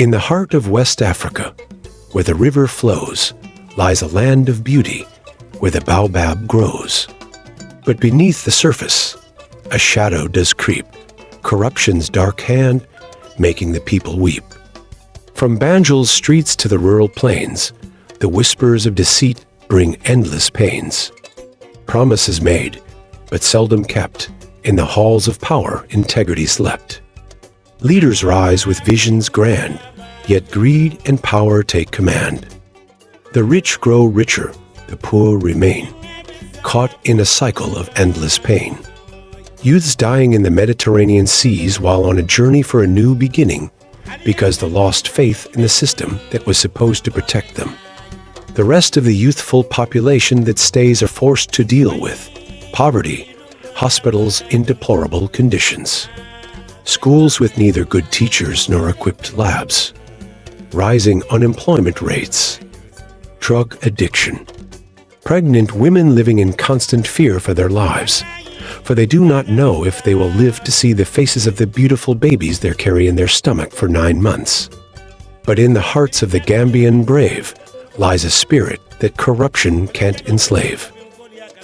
In the heart of West Africa, where the river flows, lies a land of beauty where the baobab grows. But beneath the surface, a shadow does creep, corruption's dark hand making the people weep. From Banjul's streets to the rural plains, the whispers of deceit bring endless pains. Promises made, but seldom kept, in the halls of power integrity slept. Leaders rise with visions grand, yet greed and power take command. The rich grow richer, the poor remain, caught in a cycle of endless pain. Youths dying in the Mediterranean seas while on a journey for a new beginning because they lost faith in the system that was supposed to protect them. The rest of the youthful population that stays are forced to deal with poverty, hospitals in deplorable conditions, schools with neither good teachers nor equipped labs, rising unemployment rates, drug addiction, pregnant women living in constant fear for their lives, for they do not know if they will live to see the faces of the beautiful babies they carry in their stomach for 9 months. But in the hearts of the Gambian brave lies a spirit that corruption can't enslave.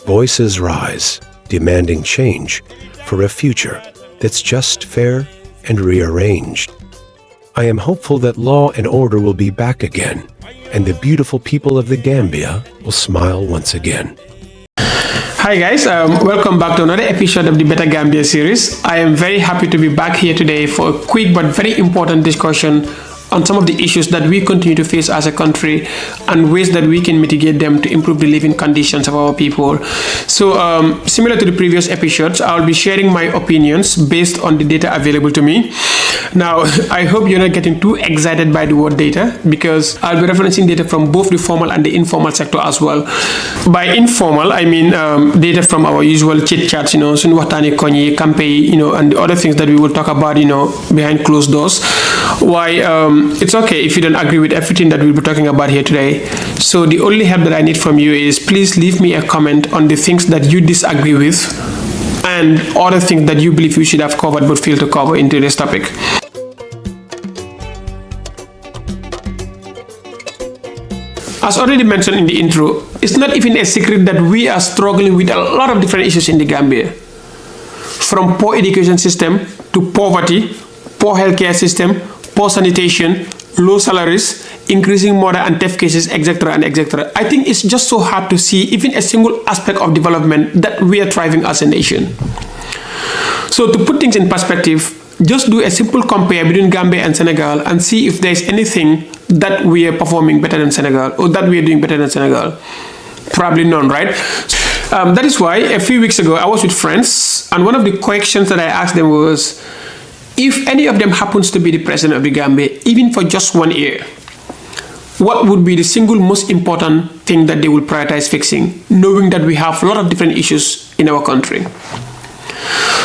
Voices rise, demanding change for a future that's just, fair, and rearranged. I am hopeful that law and order will be back again, and the beautiful people of the Gambia will smile once again. Hi guys, welcome back to another episode of the Better Gambia series. I am very happy to be back here today for a quick but very important discussion on some of the issues that we continue to face as a country and ways that we can mitigate them to improve the living conditions of our people. So similar to the previous episodes, I'll be sharing my opinions based on the data available to me. Now, I hope you're not getting too excited by the word data, because I'll be referencing data from both the formal and the informal sector as well. By informal, I mean data from our usual chit chats, sunu waxtane koñi, campaign, and the other things that we will talk about, behind closed doors. Why it's okay if you don't agree with everything that we'll be talking about here today. So the only help that I need from you is please leave me a comment on the things that you disagree with and other things that you believe we should have covered but failed to cover into this topic. As already mentioned in the intro, it's not even a secret that we are struggling with a lot of different issues in the Gambia. From poor education system to poverty, poor healthcare system, poor sanitation, low salaries, increasing murder and theft cases, etc. and etc. I think it's just so hard to see even a single aspect of development that we are thriving as a nation. So to put things in perspective, just do a simple compare between Gambia and Senegal and see if there's anything that we are performing better than Senegal or that we are doing better than Senegal. Probably none, right? That is why a few weeks ago I was with friends, and one of the questions that I asked them was, if any of them happens to be the president of the Gambia, even for just 1 year, what would be the single most important thing that they will prioritize fixing, knowing that we have a lot of different issues in our country?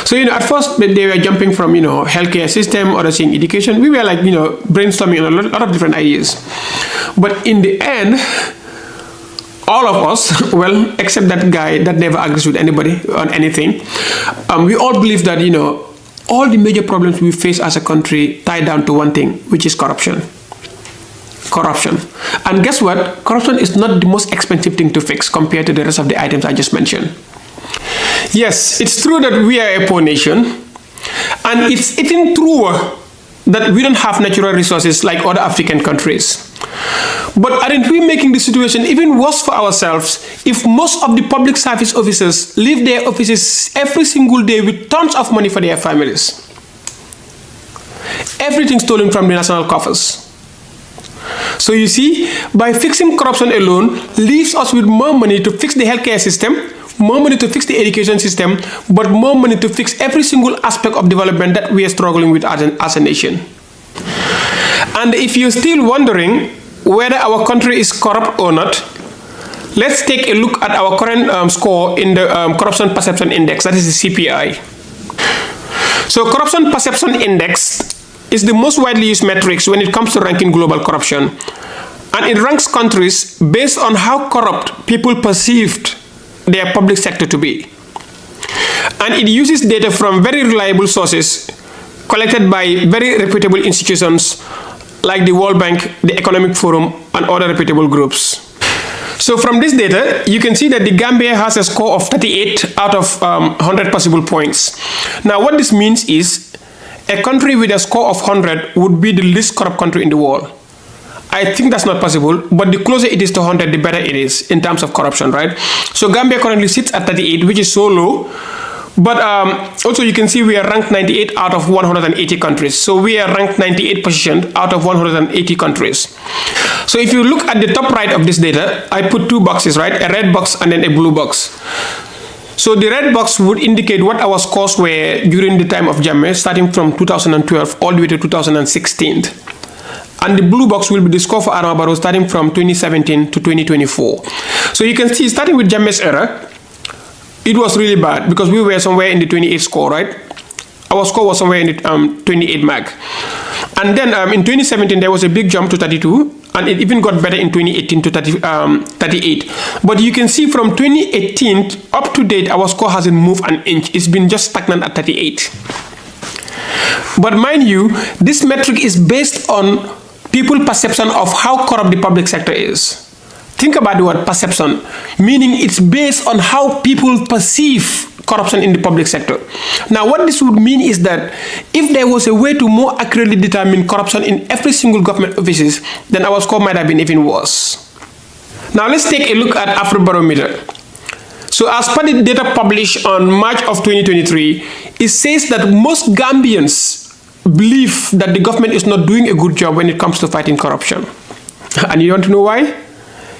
So, at first they were jumping from, healthcare system, others saying education. We were like, brainstorming on a lot of different ideas. But in the end, all of us, well, except that guy that never agrees with anybody on anything, we all believe that, all the major problems we face as a country tie down to one thing, which is corruption. Corruption. And guess what? Corruption is not the most expensive thing to fix compared to the rest of the items I just mentioned. Yes, it's true that we are a poor nation, and it's even truer that we don't have natural resources like other African countries. But aren't we making the situation even worse for ourselves if most of the public service officers leave their offices every single day with tons of money for their families? Everything stolen from the national coffers. So you see, by fixing corruption alone leaves us with more money to fix the healthcare system, more money to fix the education system, but more money to fix every single aspect of development that we are struggling with as a nation. And if you're still wondering whether our country is corrupt or not, let's take a look at our current score in the Corruption Perception Index, that is the CPI. So Corruption Perception Index is the most widely used metrics when it comes to ranking global corruption. And it ranks countries based on how corrupt people perceived their public sector to be. And it uses data from very reliable sources collected by very reputable institutions like the World Bank, the Economic Forum, and other reputable groups. So from this data, you can see that the Gambia has a score of 38 out of 100 possible points. Now, what this means is a country with a score of 100 would be the least corrupt country in the world. I think that's not possible, but the closer it is to 100, the better it is in terms of corruption, right? So Gambia currently sits at 38, which is so low. But also you can see we are ranked 98 out of 180 countries. So we are ranked 98th position out of 180 countries. So if you look at the top right of this data, I put two boxes, right? A red box and then a blue box. So the red box would indicate what our scores were during the time of Jammeh, starting from 2012 all the way to 2016. And the blue box will be the score for Adama Barrow starting from 2017 to 2024. So you can see, starting with Jammeh's era, it was really bad because we were somewhere in the 28 score, right? Our score was somewhere in the 28 mark. And then in 2017, there was a big jump to 32, and it even got better in 2018 to 38. But you can see from 2018 up to date, our score hasn't moved an inch. It's been just stagnant at 38. But mind you, this metric is based on people's perception of how corrupt the public sector is. Think about the word perception, meaning it's based on how people perceive corruption in the public sector. Now, what this would mean is that if there was a way to more accurately determine corruption in every single government offices, then our score might have been even worse. Now, let's take a look at Afrobarometer. So, as per the data published on March of 2023, it says that most Gambians believe that the government is not doing a good job when it comes to fighting corruption. And you want to know why?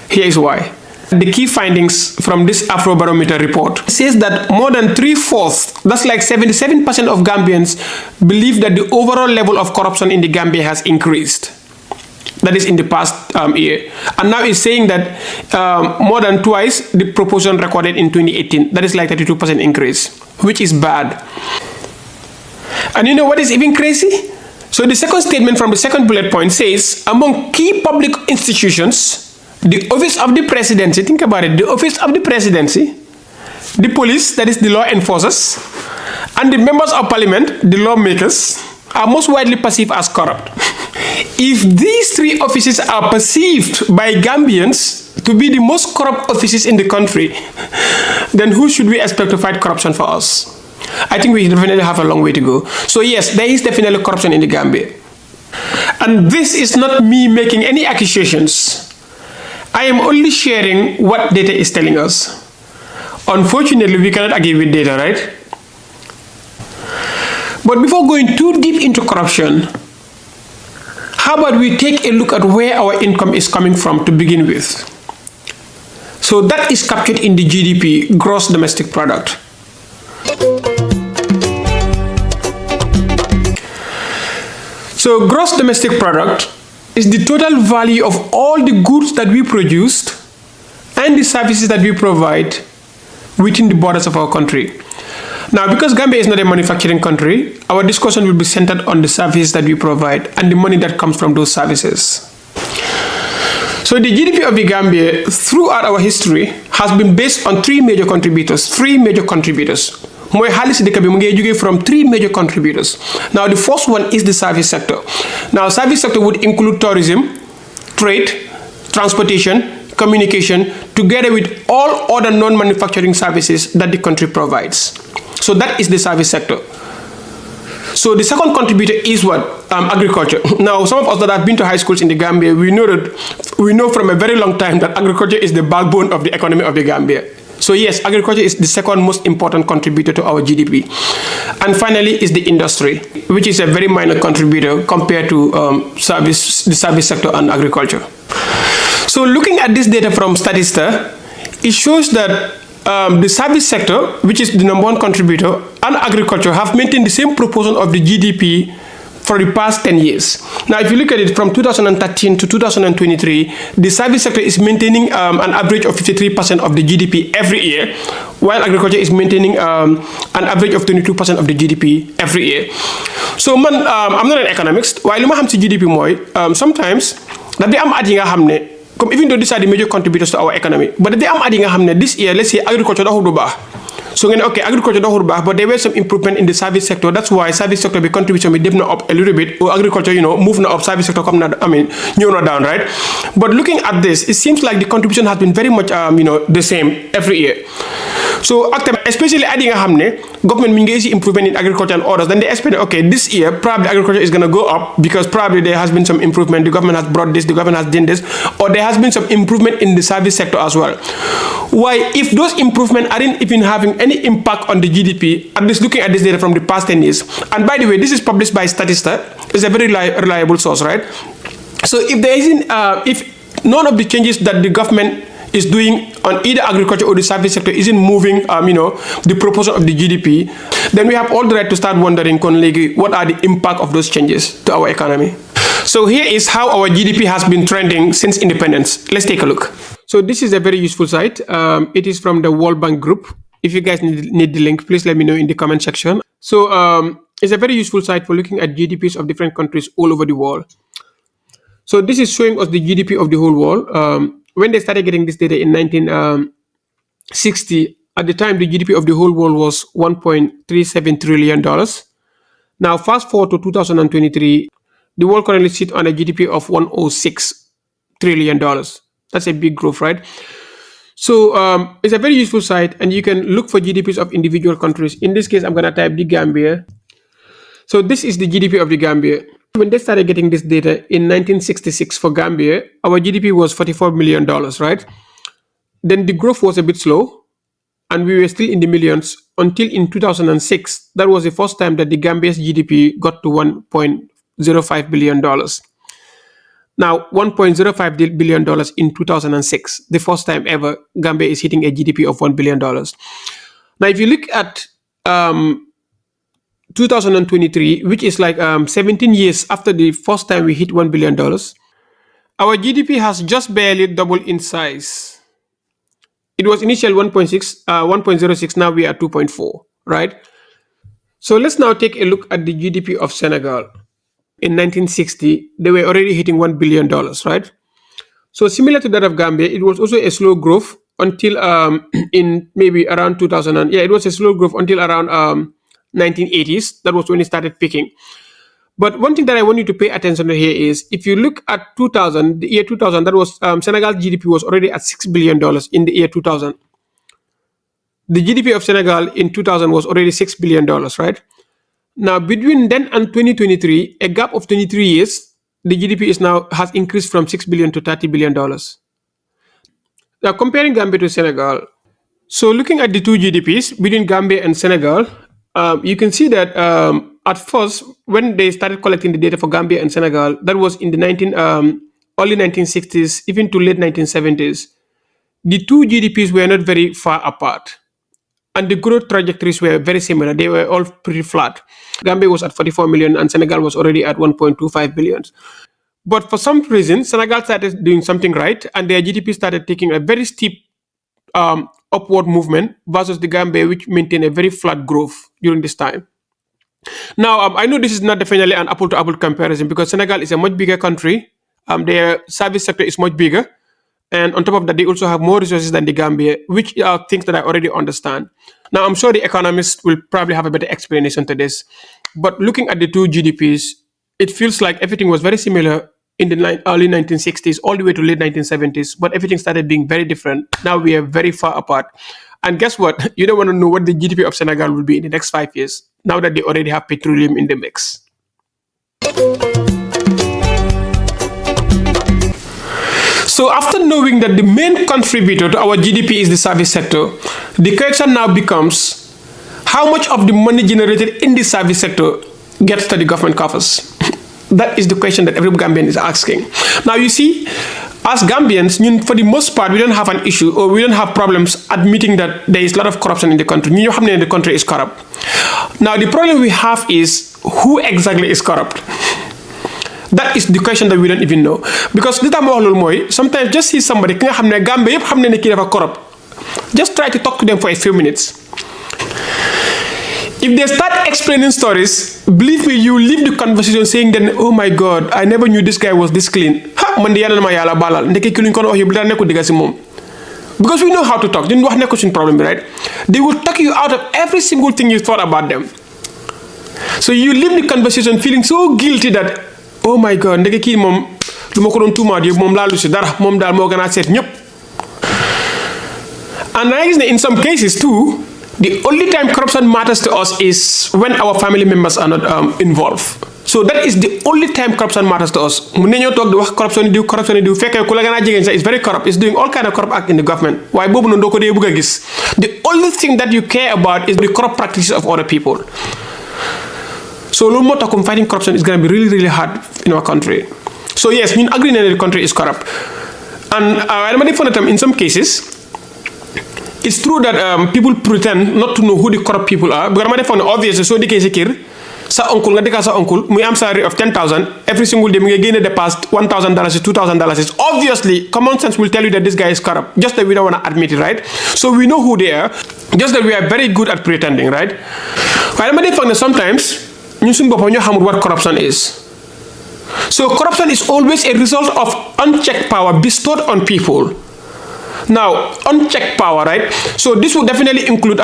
Here is why. The key findings from this Afrobarometer report says that more than 3/4, that's like 77% of Gambians, believe that the overall level of corruption in the Gambia has increased. That is in the past year. And now it's saying that more than twice the proportion recorded in 2018. That is like 32% increase, which is bad. And you know what is even crazy? So the second statement from the second bullet point says, among key public institutions, the office of the presidency, think about it, the office of the presidency, the police, that is the law enforcers, and the members of parliament, the lawmakers, are most widely perceived as corrupt. If these three offices are perceived by Gambians to be the most corrupt offices in the country, then who should we expect to fight corruption for us? I think we definitely have a long way to go. So yes, there is definitely corruption in the Gambia. And this is not me making any accusations. I am only sharing what data is telling us. Unfortunately, we cannot agree with data, right? But before going too deep into corruption, how about we take a look at where our income is coming from to begin with? So that is captured in the GDP, gross domestic product. So gross domestic product is the total value of all the goods that we produced and the services that we provide within the borders of our country. Now, because Gambia is not a manufacturing country, our discussion will be centered on the services that we provide and the money that comes from those services. So the GDP of the Gambia throughout our history has been based on three major contributors. Mooy xaalis si dëkk bi mu ngi jógee from three major contributors. Now the first one is the service sector. Now service sector would include tourism, trade, transportation, communication, together with all other non-manufacturing services that the country provides. So that is the service sector. So the second contributor is what? Agriculture. Now some of us that have been to high schools in the Gambia, we know from a very long time that agriculture is the backbone of the economy of the Gambia. So yes, agriculture is the second most important contributor to our GDP. And finally is the industry, which is a very minor contributor compared to the service sector and agriculture. So looking at this data from Statista, it shows that the service sector, which is the number one contributor, and agriculture have maintained the same proportion of the GDP for the past 10 years. Now, if you look at it from 2013 to 2023, the service sector is maintaining an average of 53% of the GDP every year, while agriculture is maintaining an average of 22% of the GDP every year. So, man, I'm not an economist. While I xam GDP mooy, sometimes that they am adding a hamne, even though these are the major contributors to our economy, but they am adding a hamne this year, let's say agriculture dafa du baax. So okay, agriculture doesn't bad, but there were some improvement in the service sector. That's why service sector be contribution be dipped up a little bit, or agriculture, moving up, service sector come not, not down, right? But looking at this, it seems like the contribution has been very much, the same every year. So especially adding a hamne, government means improvement in agriculture and others. Then they expect, okay, this year probably agriculture is gonna go up because probably there has been some improvement. The government has brought this, the government has done this, or there has been some improvement in the service sector as well. Why, if those improvements aren't even having any impact on the GDP, at least looking at this data from the past 10 years, and by the way, this is published by Statista, it's a very reliable source, right? So if there isn't, if none of the changes that the government is doing on either agriculture or the service sector isn't moving, the proportion of the GDP, then we have all the right to start wondering, what are the impact of those changes to our economy? So here is how our GDP has been trending since independence. Let's take a look. So this is a very useful site. It is from the World Bank Group. If you guys need the link, please let me know in the comment section. So it's a very useful site for looking at GDPs of different countries all over the world. So this is showing us the GDP of the whole world. When they started getting this data in 1960, at the time, the GDP of the whole world was $1.37 trillion. Now, fast forward to 2023, the world currently sits on a GDP of $106 trillion. That's a big growth, right? So it's a very useful site, and you can look for GDPs of individual countries. In this case, I'm going to type the Gambia. So this is the GDP of the Gambia. When they started getting this data in 1966 for Gambia, our GDP was $44 million, right? Then the growth was a bit slow, and we were still in the millions until in 2006. That was the first time that the Gambia's GDP got to $1.05 billion. Now, $1.05 billion in 2006, the first time ever Gambia is hitting a GDP of $1 billion. Now, if you look at 2023, which is like 17 years after the first time we hit $1 billion, our GDP has just barely doubled in size. It was initially 1.06, now we are 2.4, right? So let's now take a look at the GDP of Senegal. In 1960, they were already hitting $1 billion, right? So similar to that of Gambia, it was also a slow growth until in maybe around 2000. It was a slow growth until around 1980s. That was when it started picking. But one thing that I want you to pay attention to here is, if you look at 2000, the year 2000, that was Senegal's GDP was already at $6 billion in the year 2000. The GDP of Senegal in 2000 was already $6 billion, right? Now, between then and 2023, a gap of 23 years, the GDP has increased from $6 billion to $30 billion. Now, comparing Gambia to Senegal, so looking at the two GDPs between Gambia and Senegal, you can see that at first, when they started collecting the data for Gambia and Senegal, that was in the early 1960s, even to late 1970s, the two GDPs were not very far apart. And the growth trajectories were very similar. They were all pretty flat. Gambia was at 44 million and Senegal was already at 1.25 billion. But for some reason, Senegal started doing something right, and their GDP started taking a very steep upward movement versus the Gambia, which maintained a very flat growth during this time. Now, I know this is not definitely an apple-to-apple comparison because Senegal is a much bigger country. Their service sector is much bigger. And on top of that, they also have more resources than the Gambia, which are things that I already understand. Now, I'm sure the economists will probably have a better explanation to this. But looking at the two GDPs, it feels like everything was very similar in the early 1960s, all the way to late 1970s. But everything started being very different. Now we are very far apart. And guess what? You don't want to know what the GDP of Senegal will be in the next 5 years, now that they already have petroleum in the mix. So after knowing that the main contributor to our GDP is the service sector, the question now becomes, how much of the money generated in the service sector gets to the government coffers? That is the question that every Gambian is asking. Now you see, as Gambians, for the most part, we don't have an issue or we don't have problems admitting that there is a lot of corruption in the country. The country is corrupt. Now the problem we have is, who exactly is corrupt? That is the question that we don't even know. Because sometimes just see somebody, corrupt. Just try to talk to them for a few minutes. If they start explaining stories, believe me, you leave the conversation saying then, oh my God, I never knew this guy was this clean. That Because we know how to talk. Didn't wax nekk suñ problem bi, right? They will talk you out of every single thing you thought about them. So you leave the conversation feeling so guilty that, oh my God, ndeke kii moom lu ma ko doon tuumaat yëpp moom laalu si dara moom daal moo gën a seet ñëpp. And I guess in some cases too, the only time corruption matters to us is when our family members are not involved. So that is the only time corruption matters to us. Mun nañoo toog di wax corruption yi diw fekkee ku la gën a jigéen sax is very corrupt, is doing all kind of corrupt act in the government. Waaye boobu noonu doo ko dee bëgg a gis. The only thing that you care about is the corrupt practices of other people. So loolu moo tax comme fighting corruption is going to be really, really hard in our country. So yes, ñun agree that the country is corrupt. And dama dee foog ne tam in some cases, it's true that people pretend not to know who the corrupt people are. Because dama dee foog ne obviously soo dikkee si kër sa uncle nga dëkkaa sa uncle muy am salary of $10,000 every single day mu ngi génne dépasse $1,000 $2,000. Obviously common sense will tell you that this guy is corrupt, just that we don't want to admit it, right? So we know who they are, just that we are very good at pretending, right? Waaye dama dee foog ne sometimes ñun suñu boppam ñoo xamul what corruption is. So corruption is always a result of unchecked power bestowed on people. Now, unchecked power, right? So this would definitely include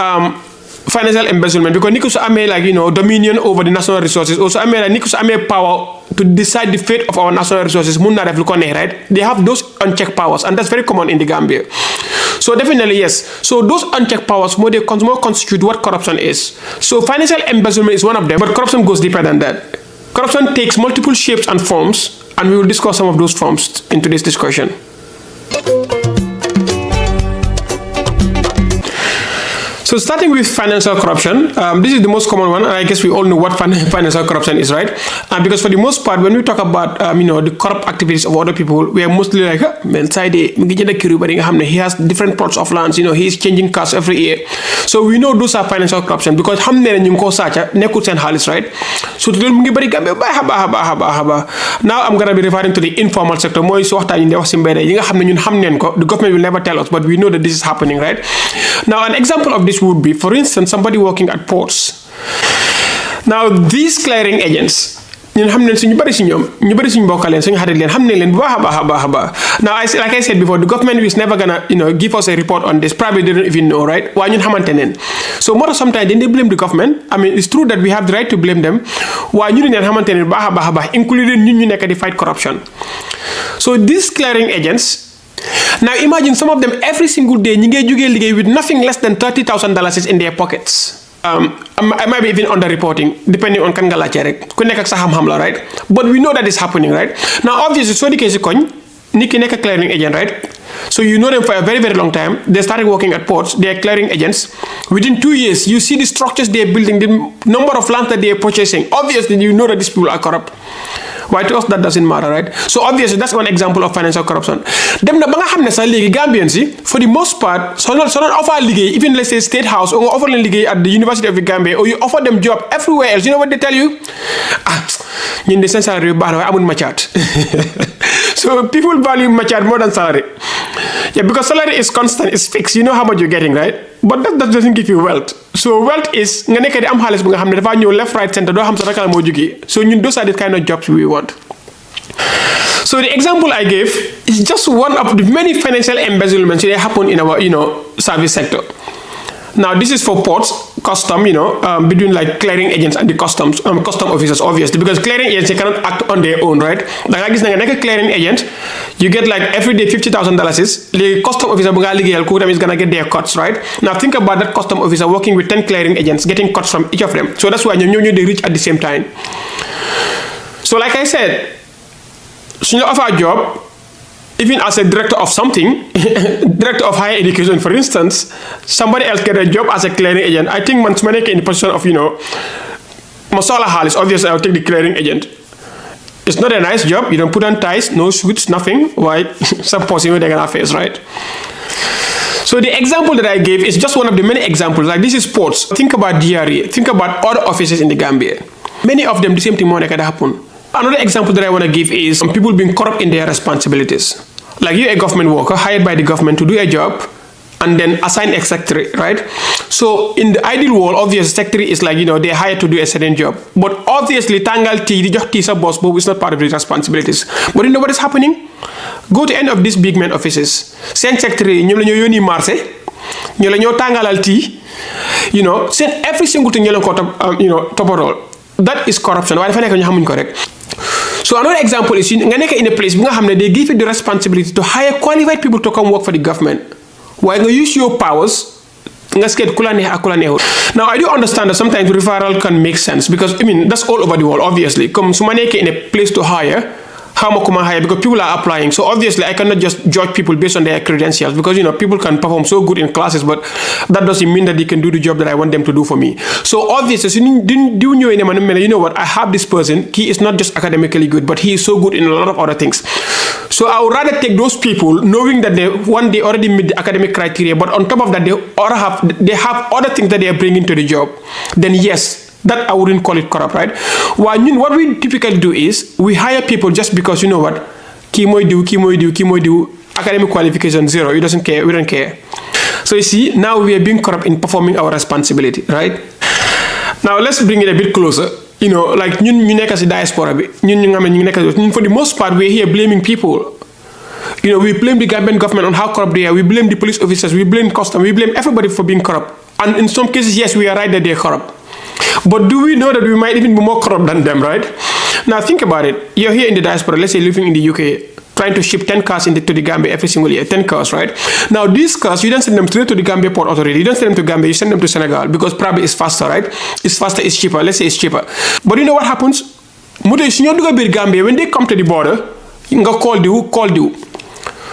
financial embezzlement, because ni ko su amee like, dominion over the national resources. Also amee like ni ko su amee power to decide the fate of our national resources. Mun na def lu ko neex, right? They have those unchecked powers, and that's very common in the Gambia. So definitely yes. So those unchecked powers more constitute what corruption is. So financial embezzlement is one of them, but corruption goes deeper than that. Corruption takes multiple shapes and forms, and we will discuss some of those forms in today's discussion. So starting with financial corruption, this is the most common one, and I guess we all know what financial corruption is, right? Because for the most part, when we talk about the corrupt activities of other people, we are mostly like, he has different plots of lands, he is changing cars every year. So we know those are financial corruption because right? So now I'm gonna be referring to the informal sector. The government will never tell us, but we know that this is happening, right? Now an example of this would be, for instance, somebody working at ports. Now these clearing agents, now like I said before, the government is never gonna give us a report on this. Probably they don't even know, right? So more sometimes they blame the government. I mean, it's true that we have the right to blame them. Including to fight corruption. So these clearing agents, now imagine some of them every single day with nothing less than $30,000 in their pockets. I might be even underreporting, depending on right? But we know that is happening, right? Now obviously, so the case is Niki clearing agent, right? So you know them for a very, very long time. They started working at ports. They are clearing agents. Within 2 years, you see the structures they are building, the number of land that they are purchasing. Obviously, you know that these people are corrupt. Why to us that doesn't matter, right? So obviously that's one example of financial corruption. Them na banga xamne sa legi Gambians for the most part so not offer ligay, even let's say State House or offer them ligay at the University of the Gambia, or you offer them job everywhere else. You know what they tell you? In the sense salary amun machat. So people value machat more than salary. Yeah, because salary is constant, it's fixed. You know how much you're getting, right? But that doesn't give you wealth. So wealth is nga nek di am xaliss bu nga xamne dafa ñew left right center do xam sa raka mo jogi. So ñun those are the kind of jobs we want. So the example I gave is just one of the many financial embezzlements that happen in our service sector. Now this is for ports, custom, between like clearing agents and the custom officers, obviously, because clearing agents, they cannot act on their own, right? Like I guess like a clearing agent, you get like every day $50,000. The custom officer is gonna get their cuts, right? Now think about that custom officer working with 10 clearing agents, getting cuts from each of them. So that's why they reach at the same time. So like I said, so you offer a job. Even as a director of something, director of higher education, for instance, somebody else get a job as a clearing agent. I think once I in the position of, Masala Halis, obviously I'll take the clearing agent. It's not a nice job. You don't put on ties, no suits, nothing. Why? Some possible they're gonna face, right? So the example that I gave is just one of the many examples. Like this is sports. Think about DRE. Think about other offices in the Gambia. Many of them, the same thing more can happen. Another example that I want to give is people being corrupt in their responsibilities. Like you're a government worker hired by the government to do a job, and then assign a secretary, right? So in the ideal world, obviously, secretary is like, they're hired to do a certain job. But obviously, tangal T, the job T's boss, but it's not part of his responsibilities. But you know what is happening? Go to any of these big men offices. Send secretary, you marse, you tangalal T, send every single thing top roll. That is corruption. Why correct? So another example is in a place they give you the responsibility to hire qualified people to come work for the government. Why you use your powers? Now I do understand that sometimes referral can make sense because that's all over the world. Obviously, come in a place to hire. How much hire because people are applying. So obviously, I cannot just judge people based on their credentials because people can perform so good in classes, but that doesn't mean that they can do the job that I want them to do for me. So obviously, you know what? I have this person. He is not just academically good, but he is so good in a lot of other things. So I would rather take those people, knowing that they already meet the academic criteria, but on top of that, they have other things that they are bringing to the job. Then yes. That I wouldn't call it corrupt, right? What we typically do is we hire people just because you know what? Kimoy do, academic qualification 0. He doesn't care, we don't care. So you see, now we are being corrupt in performing our responsibility, right? Now let's bring it a bit closer. Like you nekk ci diaspora bi, for the most part we're here blaming people. We blame the Gambian government on how corrupt they are. We blame the police officers, we blame customs, we blame everybody for being corrupt. And in some cases, yes, we are right that they're corrupt. But do we know that we might even be more corrupt than them, right? Now think about it. You're here in the diaspora, let's say living in the UK, trying to ship 10 cars to the Gambia every single year, 10 cars, right? Now these cars, you don't send them straight to the Gambia Port Authority. You don't send them to Gambia, you send them to Senegal because probably it's faster, right? It's faster, it's cheaper. Let's say it's cheaper. But you know what happens? Gambia, when they come to the border, you call due.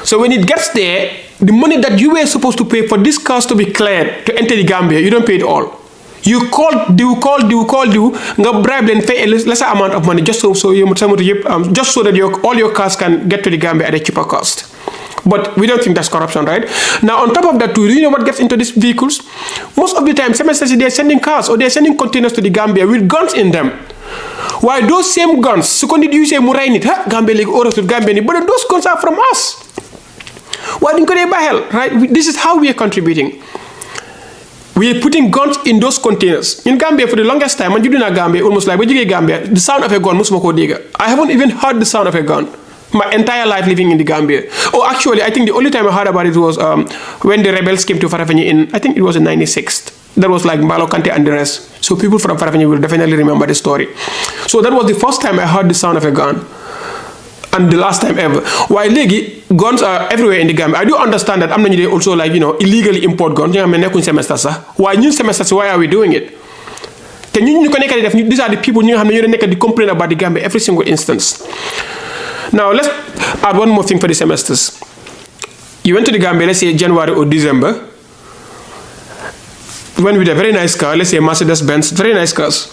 So when it gets there, the money that you were supposed to pay for these cars to be cleared to enter the Gambia, you don't pay it all. You call due, nga bribe and pay a lesser amount of money just so that all your cars can get to the Gambia at a cheaper cost. But we don't think that's corruption, right? Now, on top of that, too, do you know what gets into these vehicles? Most of the time, semesters they're sending cars or they're sending containers to the Gambia with guns in them. Why those same guns? So, when you say Murainit, Gambia League or to Gambia, but those guns are from us. Why didn't they buy hell, right? This is how we are contributing. We are putting guns in those containers. In Gambia, for the longest time, when you do not Gambia, almost like when you get Gambia, the sound of a gun, I haven't even heard the sound of a gun my entire life living in the Gambia. Oh, actually, I think the only time I heard about it was when the rebels came to Farafenni in, I think it was in 96. That was like Mbalo Kante and the rest. So people from Farafenni will definitely remember the story. So that was the first time I heard the sound of a gun. And the last time ever. While guns are everywhere in the Gambia. I do understand that I'm not also like, illegally import guns. Why new semesters? Why are we doing it? These are the people who complain about the Gambia every single instance. Now let's add one more thing for the semesters. You went to the Gambia, let's say January or December, went with a very nice car, let's say Mercedes-Benz, very nice cars.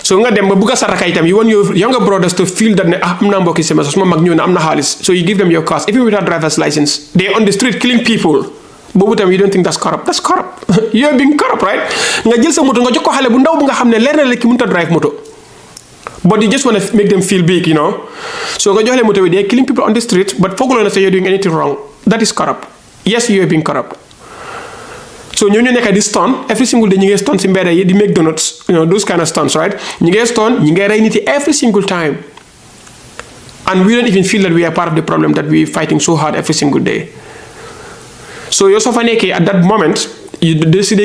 So you want your younger brothers to feel that so you give them your cars, even without driver's license. They're on the street killing people. But you don't think that's corrupt. That's corrupt. You're being corrupt, right? But you just want to make them feel big, So they're killing people on the street, but you're doing anything wrong. That is corrupt. Yes, you're being corrupt. So you get this stunt every single day. You get stunts in bed. You make donuts, those kind of stunts, right? You get stunt, you get rainity every single time, and we don't even feel that we are part of the problem that we're fighting so hard every single day. So you're so funny at that moment. You see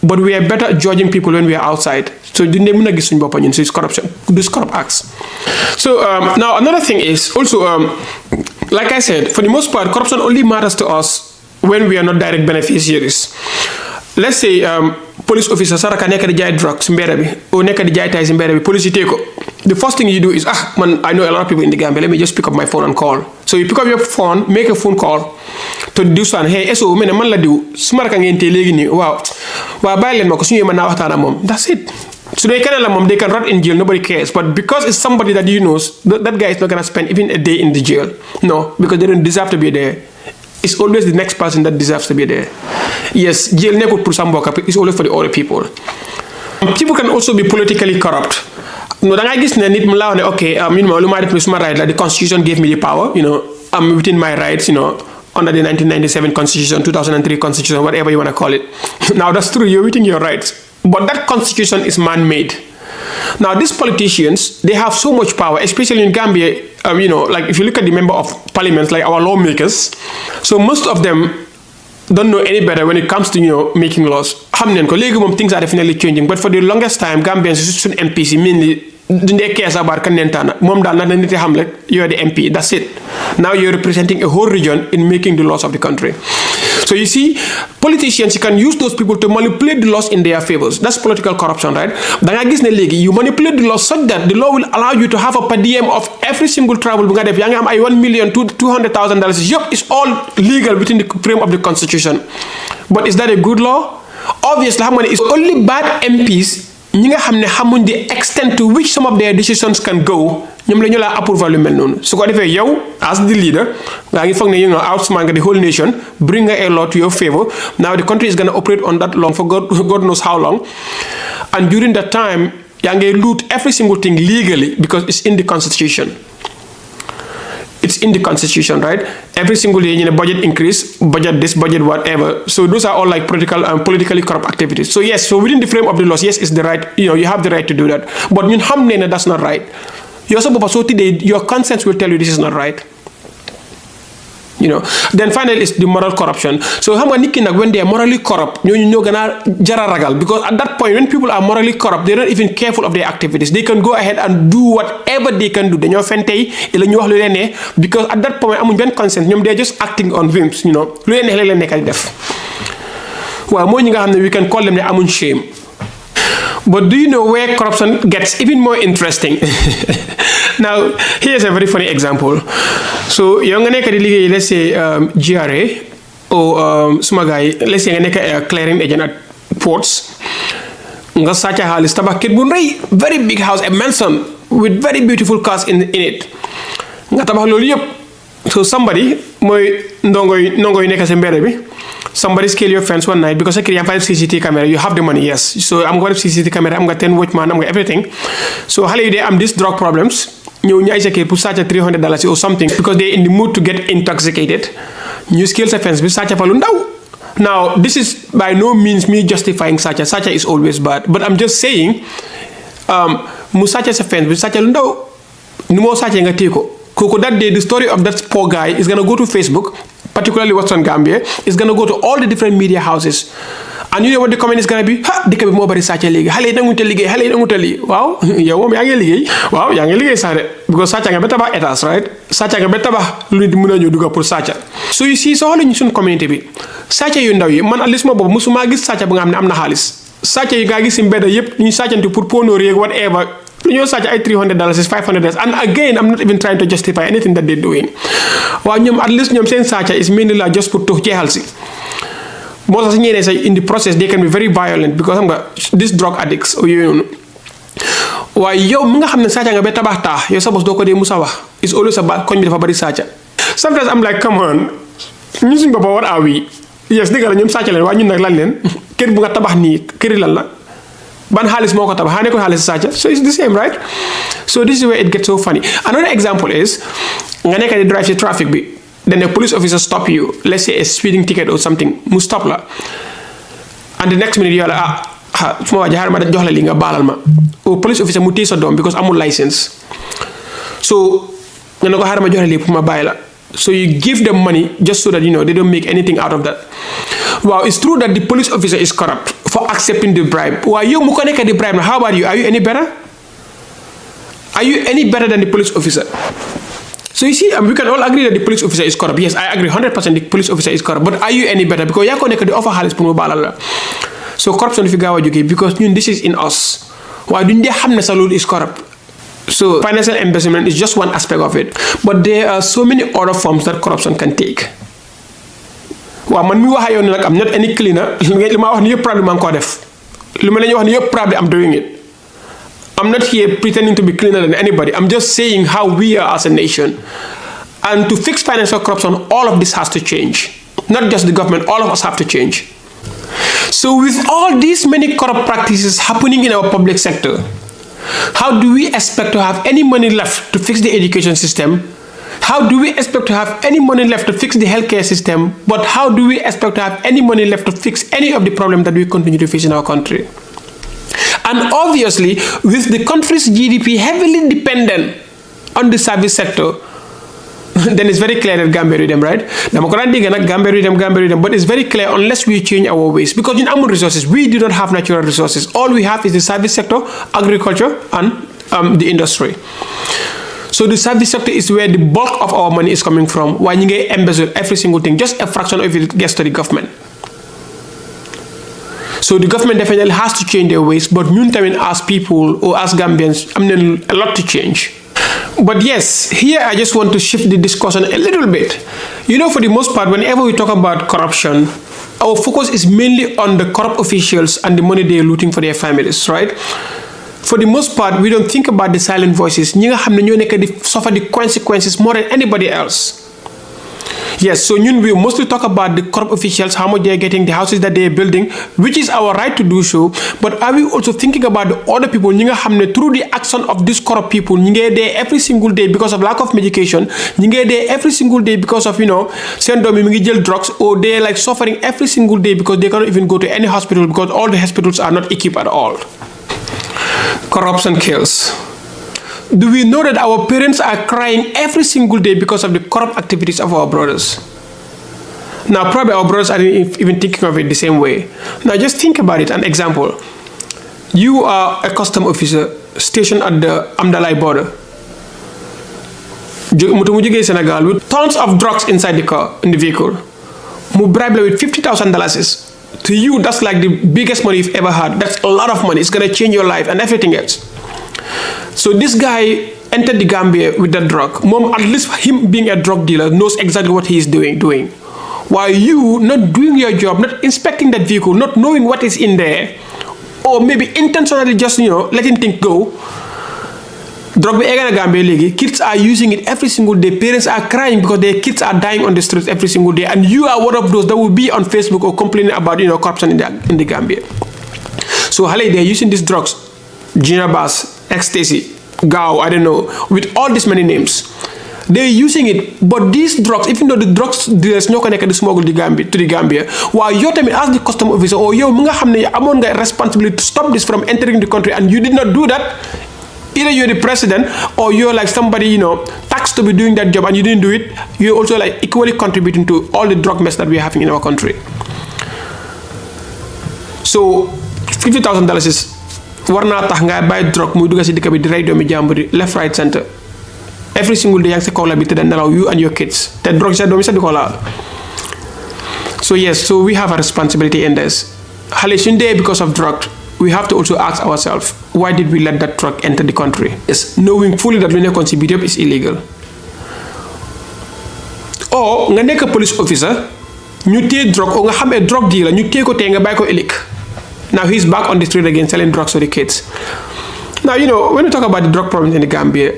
but we are better at judging people when we are outside. So it's corruption. These corrupt acts. So now another thing is also, like I said, for the most part, corruption only matters to us when we are not direct beneficiaries. Let's say police officer saraka nekk di jaay drugs mbéda bi or nekk di jaay tay ci mbéda bi police yi téko. The first thing you do is I know a lot of people in the Gambia, let me just pick up my phone and call. So you pick up your phone, make a phone call to do something. Hey, so man la diw suma raka ngeen té légui ni waaw bayil len mako suñu mëna waxtaan ak mom. That's it. So they can rot in jail, nobody cares. But because it's somebody that you know, that guy is not gonna spend even a day in the jail. No, because they don't deserve to be there. It's always the next person that deserves to be there. Yes, jail never put some work. It's always for the other people. People can also be politically corrupt. No, then I guess okay, the constitution gave me the power, I'm within my rights, under the 1997 Constitution, 2003 Constitution, whatever you want to call it. Now, that's true. You're within your rights. But that Constitution is man-made. Now, these politicians, they have so much power, especially in Gambia. Like if you look at the member of parliament, like our lawmakers, so most of them don't know any better when it comes to making laws. Things are definitely changing, but for the longest time, Gambians, MPs mainly, didn't care about Kanentana. You're the MP. That's it. Now you're representing a whole region in making the laws of the country. So you see, politicians, you can use those people to manipulate the laws in their favors. That's political corruption, right? You manipulate the law such that the law will allow you to have a per diem of every single travel. $1 million to $200,000. Yup, it's all legal within the frame of the Constitution. But is that a good law? Obviously, it's only bad MPs the extent to which some of their decisions can go. Approval so as the leader, outsmart the whole nation, bring a law to your favor. Now the country is going to operate on that law for God knows how long. And during that time, you loot every single thing legally because it's in the Constitution. It's in the Constitution, right? Every single year, budget increase, budget this, budget whatever. So those are all like political and politically corrupt activities. So yes, so within the frame of the laws, yes, it's the right. You have the right to do that. But that's not right. Your conscience will tell you this is not right. Then finally is the moral corruption. So when they are morally corrupt, because at that point when people are morally corrupt, they're not even careful of their activities. They can go ahead and do whatever they can do. Because at that point they're just acting on whims. We can call them the shame. But do you know where corruption gets even more interesting? Now, here's a very funny example. So, let's say GRA or Sumagai, let's say a clearing agent at ports. Very big house, a mansion with very beautiful cars in it. So somebody, somebody scale your fence one night because I have 5 CCTV camera. You have the money, yes. So I'm going to CCTV camera. I'm got 10 watchman. I'm got everything. So I'm these drug problems. You $300 or something because they're in the mood to get intoxicated. You scale the fence. Now this is by no means me justifying Sacha. Sacha is always bad, but I'm just saying, Musacha sa fence. Sacha lundo, numo Sacha nga tiko. Koko that day, the story of that poor guy is gonna go to Facebook, particularly what's on Gambia, is gonna go to all the different media houses. And you know what the comment is gonna be? Ha, dika bi mo bari Sacha legi. Hale nangu te ligay, hale nangu te li. Wow, yow mom ya nga ligay. Wow, ya nga ligay sare. Because Sacha nga beta ba etas, right? Sacha nga beta ba lu nit mëna ñu duga pour Sacha. So you see, so holu ñu sun community bi. Sacha yu ndaw yi, man at least mo bobu musuma gis Sacha bu nga xamne amna xaliss. Sacha yi nga gis ci mbéda yépp ñu saccantu pour ponori ak whatever. You such $300, $500, and again, I'm not even trying to justify anything that they're doing. Well, at least saying Sacha is mainly like just put to jealousy. Most of the in the process they can be very violent because these drug addicts. Why yo mga xamne Sacha nga be tabax yo sa boss doko de musa wax. It's always about koñ bi dafa bari Sacha. Sometimes I'm like, come on, ñu suñ baba what are we? Yes, dëgg la ñoom Sacha leen wa ñun nak lan leen kër bu nga tabax ni kër lan la. Ban halis moko tabax hané ko halis Sacha. So it's the same, right? So this is where it gets so funny. Another example is nga nek di drive ci traffic bi. Then a police officer stop you, let's say a speeding ticket or something, mu stop la. And the next minute you're like, suma waji harama jox la li nga balal ma. Or police officer mu téy sa dom because amul license. So nga nako harama jox la li pour ma bayila. So you give them money just so that they don't make anything out of that. Wow, it's true that the police officer is corrupt for accepting the bribe. Wow, you mu ko nek the bribe. How about you? Are you any better? Are you any better than the police officer? So you see, we can all agree that the police officer is corrupt. Yes, I agree 100% the police officer is corrupt. But are you any better? Because you connect the offer halis pour balala. So corruption if you go because this is in us. Why do they have salute is corrupt? So financial embezzlement is just one aspect of it. But there are so many other forms that corruption can take. Well, man, I'm not any cleaner. Probably I'm doing it. I'm not here pretending to be cleaner than anybody. I'm just saying how we are as a nation. And to fix financial corruption, all of this has to change. Not just the government, all of us have to change. So with all these many corrupt practices happening in our public sector, how do we expect to have any money left to fix the education system, How do we expect to have any money left to fix the healthcare system? But how do we expect to have any money left to fix any of the problems that we continue to face in our country? And obviously, with the country's GDP heavily dependent on the service sector, then it's very clear that Gambia them, right? Gambia them, but it's very clear unless we change our ways. Because in our resources, we do not have natural resources. All we have is the service sector, agriculture, and the industry. So the service sector is where the bulk of our money is coming from. Why you get embezzle every single thing, just a fraction of it gets to the government. So the government definitely has to change their ways, but meantime, as people or as Gambians, a lot to change. But yes, here I just want to shift the discussion a little bit. For the most part, whenever we talk about corruption, our focus is mainly on the corrupt officials and the money they're looting for their families, right? For the most part, we don't think about the silent voices. Ñi nga xamne ñoo nekk di suffer the consequences more than anybody else. Yes, so we mostly talk about the corrupt officials, how much they're getting, the houses that they're building, which is our right to do so. But are we also thinking about the other people through the action of these corrupt people? They're there every single day because of lack of medication. They're there every single day because of, send drugs, or they're like suffering every single day because they cannot even go to any hospital because all the hospitals are not equipped at all. Corruption kills. Do we know that our parents are crying every single day because of the corrupt activities of our brothers? Now, probably our brothers aren't even thinking of it the same way. Now, just think about it. An example. You are a custom officer stationed at the Amdalai border. Senegal with tons of drugs inside the car, in the vehicle. Mu bribe with $50,000. To you, that's like the biggest money you've ever had. That's a lot of money. It's going to change your life and everything else. So this guy entered the Gambia with that drug. Mom, at least him being a drug dealer, knows exactly what he is doing. While you not doing your job, not inspecting that vehicle, not knowing what is in there, or maybe intentionally just letting things go. Drug Gambia, kids are using it every single day. Parents are crying because their kids are dying on the streets every single day, and you are one of those that will be on Facebook or complaining about corruption in the Gambia. So they're using these drugs, Gina Bass, ecstasy, Gao, I don't know, with all these many names. They're using it, but these drugs, even though the drugs dealers no connected to smuggle to the Gambia, while you're telling me as the custom officer, or you among the responsibility to stop this from entering the country, and you did not do that, either you're the president or you're like somebody, taxed to be doing that job and you didn't do it, you're also like equally contributing to all the drug mess that we're having in our country. So $50,000 is warna tax nga buy drug muy duga ci dëkk bi di ray doomi jamburi left right center every single day yang ci kaw la bi te nelaw you and your kids te drug sa doomi sa diko la. So yes, so we have a responsibility in this. Hale suñ dé because of drug, we have to also ask ourselves, why did we let that drug enter the country? Yes, knowing fully that lu nekkon ci biir is illegal. Or nga nekk police officer ñu té drug o nga xamé drug dealer ñu té ko té nga bay ko elik. Now he's back on the street again selling drugs to the kids. Now, when we talk about the drug problem in the Gambia,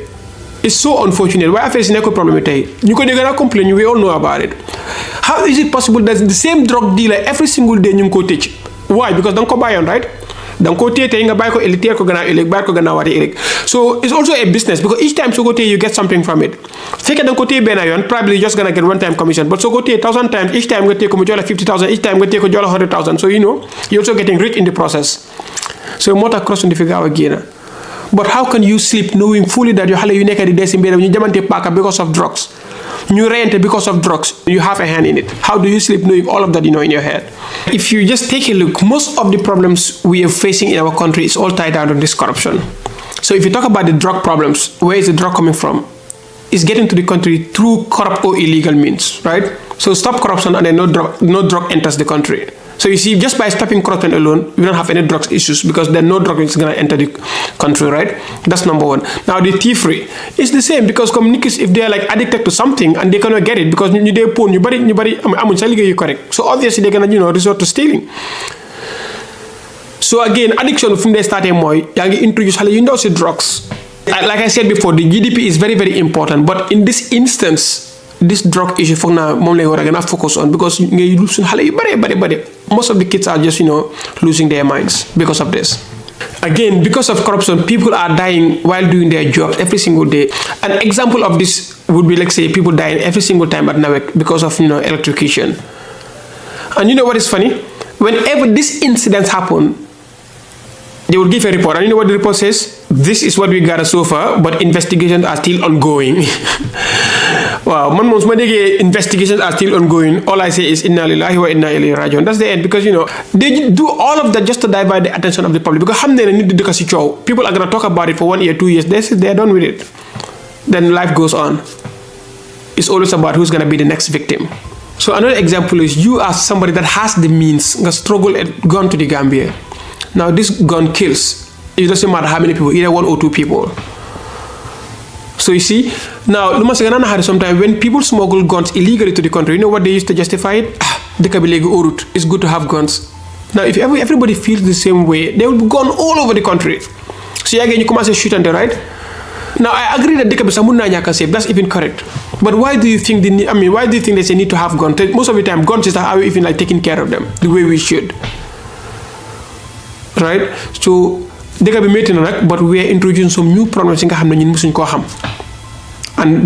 it's so unfortunate. Why are facing a problem today? You can complain, we all know about it. How is it possible that the same drug dealer every single day you go teach? Why? Because don't go buy on, right? Don't go take nga buy ko elite ko gana elek buy ko gana wari elek. So it's also a business because each time so go take you get something from it. Feke don't go take ben ayon, probably just gonna get one time commission. But so go take 1,000 times, each time go take ko 50,000, each time go take ko 100,000. So you're also getting rich in the process. So mota cross on the figure again. But how can you sleep knowing fully that you hale you nekk di dess mbedam ñu jamante paka because of drugs? You rent because of drugs, you have a hand in it. How do you sleep knowing all of that in your head? If you just take a look, most of the problems we are facing in our country is all tied down to this corruption. So if you talk about the drug problems, where is the drug coming from? It's getting to the country through corrupt or illegal means, right? So stop corruption and then no drug enters the country. So you see, just by stopping corruption alone, we don't have any drugs issues because then no drug is going to enter the country, right? That's number one. Now the thief-free, it's the same because communities, if they are like addicted to something and they cannot get it because they poor, you correct. So obviously they're going to resort to stealing. So again, addiction from the starting more, you introduce drugs. Like I said before, the GDP is very, very important. But in this instance, this drug issue for now, we're gonna focus on because most of the kids are just losing their minds because of this. Again, because of corruption, people are dying while doing their jobs every single day. An example of this would be, let's say, people dying every single time at Nawek because of electrocution. And you know what is funny? Whenever these incidents happen, they will give a report. And you know what the report says? This is what we got so far, but investigations are still ongoing. Wow, investigations are still ongoing. All I say is inna lillahi wa inna ilayhi rajiun. That's the end, because they do all of that just to divert the attention of the public. Because people are gonna talk about it for 1 year, 2 years. They're done with it. Then life goes on. It's always about who's gonna be the next victim. So another example is you are somebody that has the means, struggle and gone to the Gambia. Now this gun kills. It doesn't matter how many people, either 1 or 2 people. So you see, now sometimes when people smuggle guns illegally to the country, you know what they used to justify it? It's good to have guns. Now if everybody feels the same way, they will be gone all over the country. So again, you come and say shoot and right? Now I agree that safe. That's even correct. But why do you think why do you think they need to have guns? Most of the time, guns is how we even taking care of them the way we should. Right? So they can be making but we are introducing some new problems and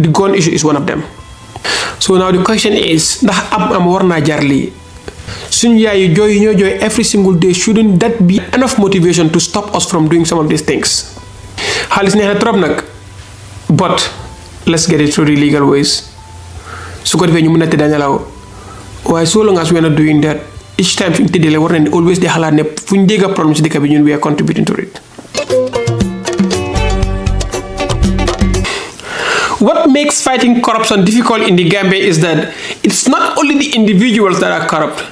the gun issue is one of them. So now the question is, every single day, shouldn't that be enough motivation to stop us from doing some of these things? But let's get it through the legal ways. So why so long as we are not doing that, each time always we are contributing to it. What makes fighting corruption difficult in the Gambia is that it's not only the individuals that are corrupt,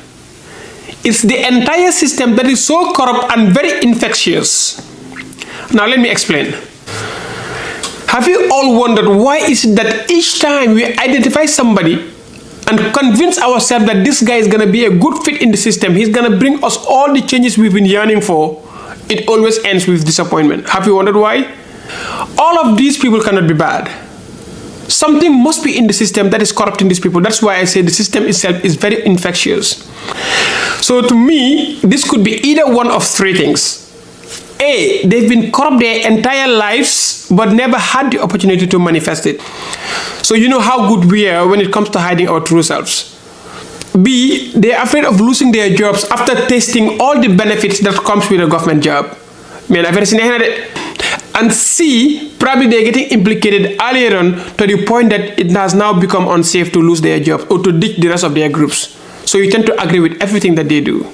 it's the entire system that is so corrupt and very infectious. Now let me explain. Have you all wondered why is it that each time we identify somebody and convince ourselves that this guy is going to be a good fit in the system, he's going to bring us all the changes we've been yearning for, it always ends with disappointment? Have you wondered why? All of these people cannot be bad. Something must be in the system that is corrupting these people. That's why I say the system itself is very infectious. So to me, this could be either one of 3 things. A, they've been corrupt their entire lives but never had the opportunity to manifest it. So you know how good we are when it comes to hiding our true selves. B, they're afraid of losing their jobs after tasting all the benefits that comes with a government job. And C, probably they're getting implicated earlier on to the point that it has now become unsafe to lose their jobs or to ditch the rest of their groups. So you tend to agree with everything that they do.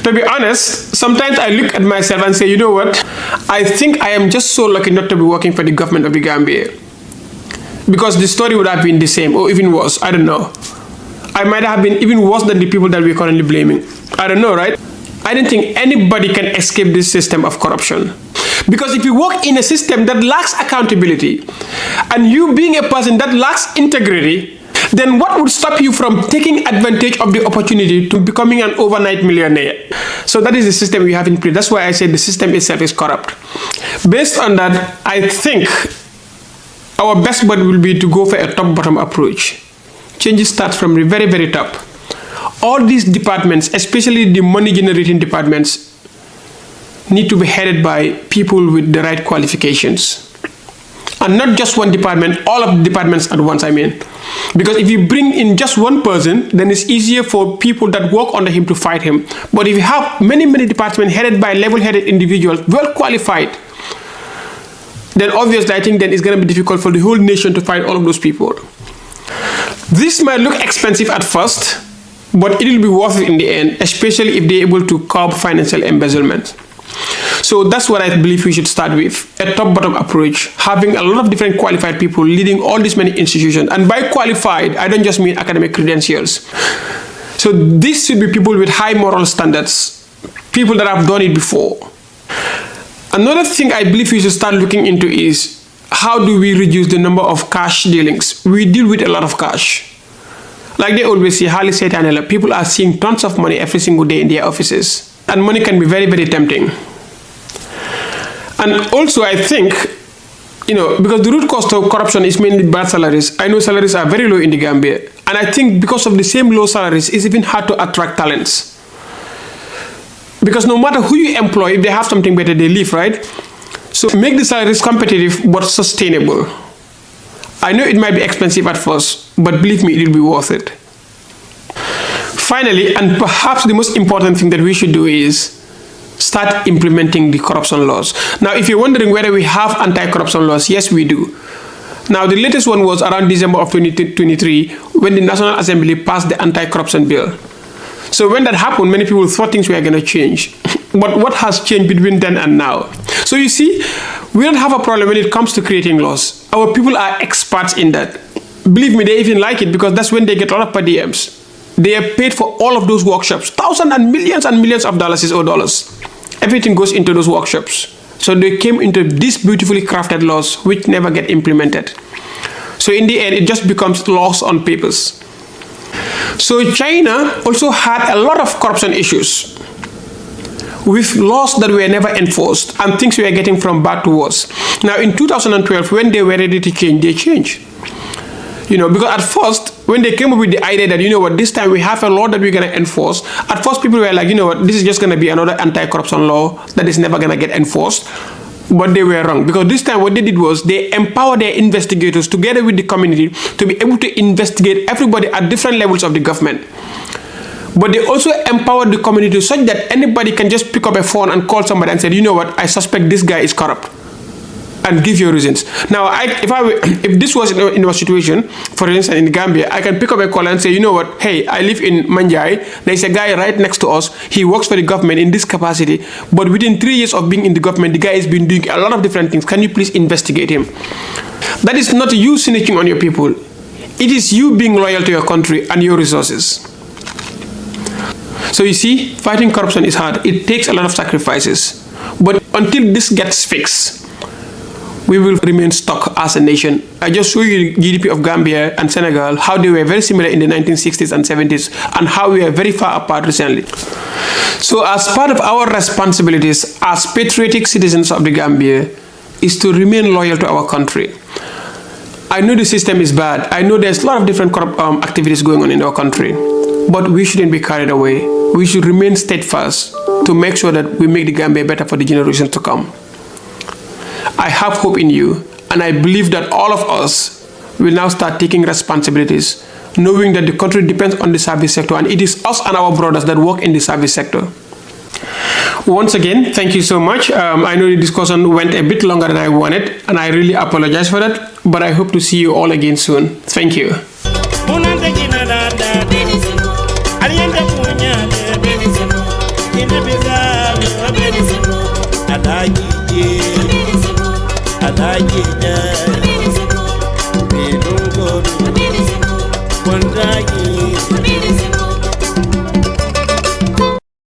To be honest, sometimes I look at myself and say, you know what? I think I am just so lucky not to be working for the government of the Gambia. Because the story would have been the same or even worse. I don't know. I might have been even worse than the people that we're currently blaming. I don't know, right? I don't think anybody can escape this system of corruption. Because if you work in a system that lacks accountability, and you being a person that lacks integrity, then what would stop you from taking advantage of the opportunity to becoming an overnight millionaire? So that is the system we have in place. That's why I say the system itself is corrupt. Based on that, I think our best bet will be to go for a top-bottom approach. Changes start from the very, very top. All these departments, especially the money-generating departments, need to be headed by people with the right qualifications. And not just one department, all of the departments at once, I mean. Because if you bring in just one person, then it's easier for people that work under him to fight him. But if you have many, many departments headed by level-headed individuals, well qualified, then obviously I think then it's going to be difficult for the whole nation to fight all of those people. This might look expensive at first, but it will be worth it in the end, especially if they're able to curb financial embezzlement. So that's what I believe we should start with, a top-bottom approach, having a lot of different qualified people leading all these many institutions. And by qualified, I don't just mean academic credentials. So this should be people with high moral standards, people that have done it before. Another thing I believe we should start looking into is how do we reduce the number of cash dealings? We deal with a lot of cash. Like they always say, Hali Saitanella, people are seeing tons of money every single day in their offices. And money can be very, very tempting. And also I think, because the root cause of corruption is mainly bad salaries. I know salaries are very low in the Gambia. And I think because of the same low salaries, it's even hard to attract talents. Because no matter who you employ, if they have something better, they leave, right? So make the salaries competitive but sustainable. I know it might be expensive at first, but believe me, it will be worth it. Finally, and perhaps the most important thing that we should do is start implementing the corruption laws. Now, if you're wondering whether we have anti-corruption laws, yes, we do. Now, the latest one was around December of 2023 when the National Assembly passed the anti-corruption bill. So when that happened, many people thought things were going to change. But what has changed between then and now? So you see, we don't have a problem when it comes to creating laws. Our people are experts in that. Believe me, they even like it because that's when they get a lot of per diems. They are paid for all of those workshops. Thousands and millions of dollars or dollars. Everything goes into those workshops. So they came into these beautifully crafted laws which never get implemented. So in the end, it just becomes laws on papers. So China also had a lot of corruption issues with laws that were never enforced and things were getting from bad to worse. Now in 2012, when they were ready to change, they changed. Because at first, when they came up with the idea that, this time we have a law that we're going to enforce, at first people were like, this is just going to be another anti-corruption law that is never going to get enforced. But they were wrong, because this time what they did was they empowered their investigators together with the community to be able to investigate everybody at different levels of the government. But they also empowered the community such that anybody can just pick up a phone and call somebody and say, I suspect this guy is corrupt. And give your reasons. Now, if this was in a situation, for instance, in Gambia, I can pick up a call and say, hey, I live in Manjai. There's a guy right next to us. He works for the government in this capacity. But within 3 years of being in the government, the guy has been doing a lot of different things. Can you please investigate him? That is not you snitching on your people. It is you being loyal to your country and your resources. So you see, fighting corruption is hard. It takes a lot of sacrifices. But until this gets fixed, we will remain stuck as a nation. I just showed you the GDP of Gambia and Senegal, how they were very similar in the 1960s and 70s, and how we are very far apart recently. So as part of our responsibilities as patriotic citizens of the Gambia is to remain loyal to our country. I know the system is bad. I know there's a lot of different corrupt activities going on in our country, but we shouldn't be carried away. We should remain steadfast to make sure that we make the Gambia better for the generations to come. I have hope in you, and I believe that all of us will now start taking responsibilities, knowing that the country depends on the service sector, and it is us and our brothers that work in the service sector. Once again, thank you so much. I know the discussion went a bit longer than I wanted, and I really apologize for that, but I hope to see you all again soon. Thank you. I like it,